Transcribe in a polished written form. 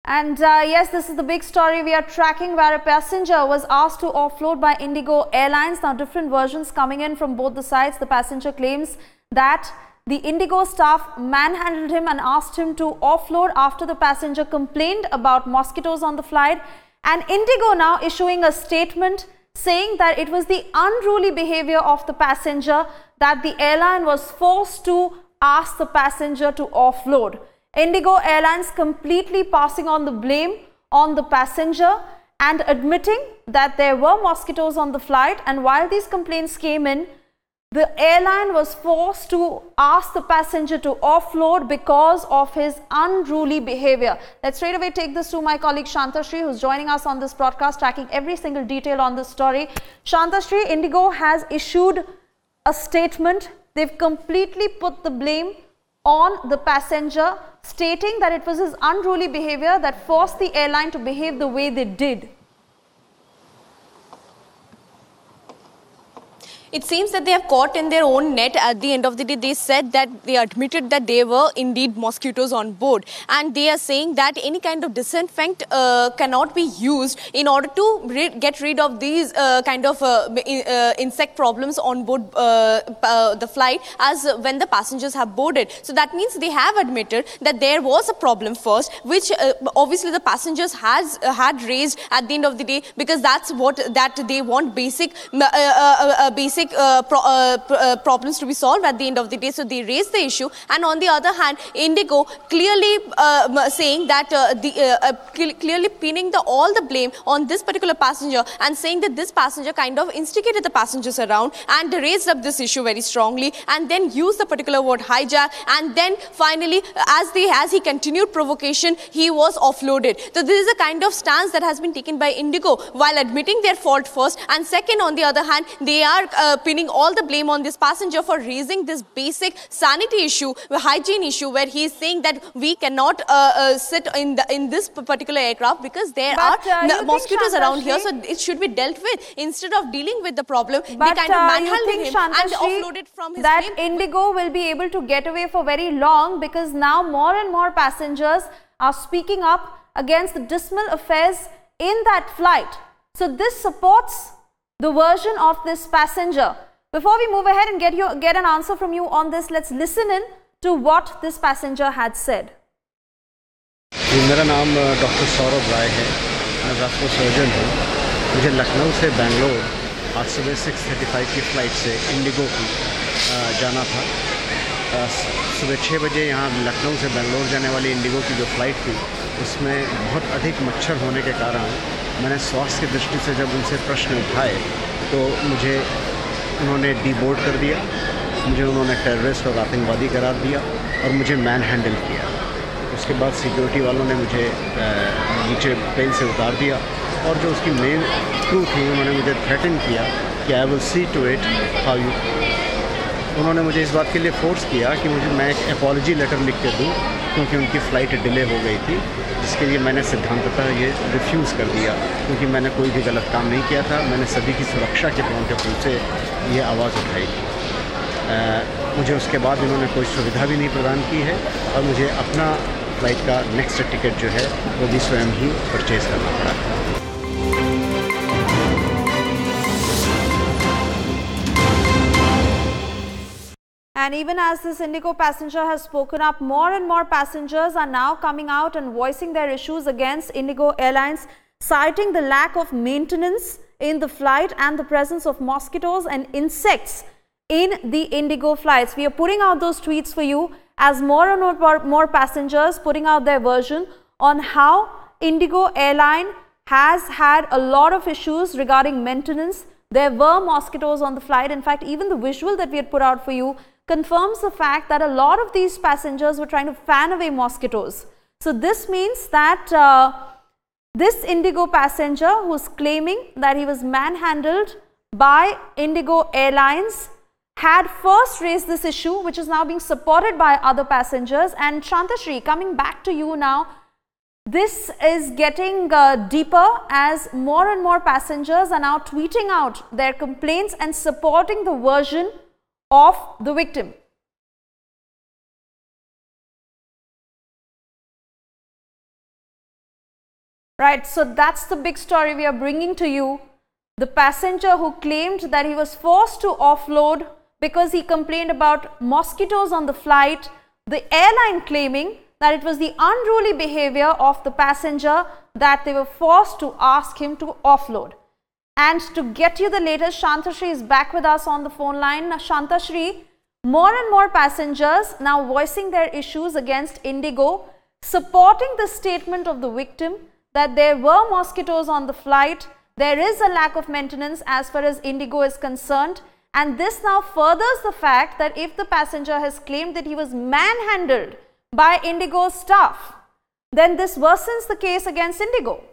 And yes, this is the big story we are tracking, where a passenger was asked to offload by Indigo Airlines. Now, different versions coming in from both the sides. The passenger claims that the Indigo staff manhandled him and asked him to offload after the passenger complained about mosquitoes on the flight. And Indigo now issuing a statement saying that it was the unruly behavior of the passenger that the airline was forced to ask the passenger to offload. Indigo Airlines completely passing on the blame on the passenger and admitting that there were mosquitoes on the flight, and while these complaints came in, the airline was forced to ask the passenger to offload because of his unruly behavior. Let's straight away take this to my colleague Shantashri, who's joining us on this broadcast, tracking every single detail on this story. Shantashri, Indigo has issued a statement. They've completely put the blame on the passenger, stating that it was his unruly behavior that forced the airline to behave the way they did. It seems that they have caught in their own net. At the end of the day, they said that they admitted that there were indeed mosquitoes on board, and they are saying that any kind of disinfectant cannot be used in order to get rid of these insect problems on board the flight as when the passengers have boarded. So that means they have admitted that there was a problem first, which obviously the passengers had raised at the end of the day, because that's what they want, basic problems to be solved at the end of the day. So they raised the issue, and on the other hand, Indigo clearly saying that clearly pinning all the blame on this particular passenger, and saying that this passenger kind of instigated the passengers around and raised up this issue very strongly, and then used the particular word hijack, and then finally as he continued provocation, he was offloaded. So this is a kind of stance that has been taken by Indigo, while admitting their fault first, and second, on the other hand, they are pinning all the blame on this passenger for raising this basic sanity issue, hygiene issue, where he is saying that we cannot sit in this particular aircraft because there are mosquitoes around here, so it should be dealt with. Instead of dealing with the problem, they kind of manhandled him and offloaded from his that plane. Indigo will be able to get away for very long, because now more and more passengers are speaking up against the dismal affairs in that flight. So this supports the version of this passenger. Before we move ahead and get an answer from you on this, let's listen in to what this passenger had said. मेरा नाम doctor Saurabh राय है, मैं Vasco surgeon हूँ। मुझे लखनऊ से बेंगलोर आज सुबह 6:35 की फ़्लाइट से इंडिगो की जाना था। सुबह 6 बजे यहाँ लखनऊ से बेंगलोर जाने वाली इंडिगो की जो फ़्लाइट थी, उसमें बहुत अधिक मच्छर होने के कारण मैंने स्वास्थ्य की दृष्टि से जब उनसे प्रश्न उठाए तो मुझे उन्होंने डीबोर्ड कर दिया, मुझे उन्होंने टेररिस्ट और आतंकवादी करार दिया और मुझे मैन हैंडल किया। उसके बाद सिक्योरिटी वालों ने मुझे नीचे प्लेन से उतार दिया, और जो उसकी मेन क्रू थी उन्होंने मुझे थ्रेटन किया कि I will see to it how you. उन्होंने मुझे इस बात के लिए फोर्स किया कि मैं एक अपॉलजी लेटर लिख के दूँ, क्योंकि उनकी फ़्लाइट डिले हो गई थी, जिसके लिए मैंने सिद्धांततः ये रिफ्यूज़ कर दिया, क्योंकि मैंने कोई भी गलत काम नहीं किया था। मैंने सभी की सुरक्षा के पॉइंट ऑफ व्यू से ये आवाज़ उठाई थी। मुझे उसके बाद उन्होंने कोई सुविधा भी नहीं प्रदान की है, और मुझे अपना फ़्लाइट का नेक्स्ट टिकट जो है वो भी स्वयं ही परचेज़ करना पड़ा। And even as this Indigo passenger has spoken up, more and more passengers are now coming out and voicing their issues against Indigo Airlines, citing the lack of maintenance in the flight and the presence of mosquitoes and insects in the Indigo flights. We are putting out those tweets for you as more and more passengers putting out their version on how Indigo Airline has had a lot of issues regarding maintenance. There were mosquitoes on the flight. In fact, even the visual that we had put out for you confirms the fact that a lot of these passengers were trying to fan away mosquitoes. So this means that this Indigo passenger, who's claiming that he was manhandled by Indigo Airlines, had first raised this issue, which is now being supported by other passengers. And Shantashri, coming back to you now, this is getting deeper as more and more passengers are now tweeting out their complaints and supporting the version of the victim. Right, so that's the big story we are bringing to you. The passenger who claimed that he was forced to offload because he complained about mosquitoes on the flight, the airline claiming that it was the unruly behavior of the passenger that they were forced to ask him to offload. And to get you the latest, Shantashri is back with us on the phone line. Now, Shantashri, more and more passengers now voicing their issues against Indigo, supporting the statement of the victim that there were mosquitoes on the flight, there is a lack of maintenance as far as Indigo is concerned, and this now furthers the fact that if the passenger has claimed that he was manhandled by Indigo staff, then this worsens the case against Indigo.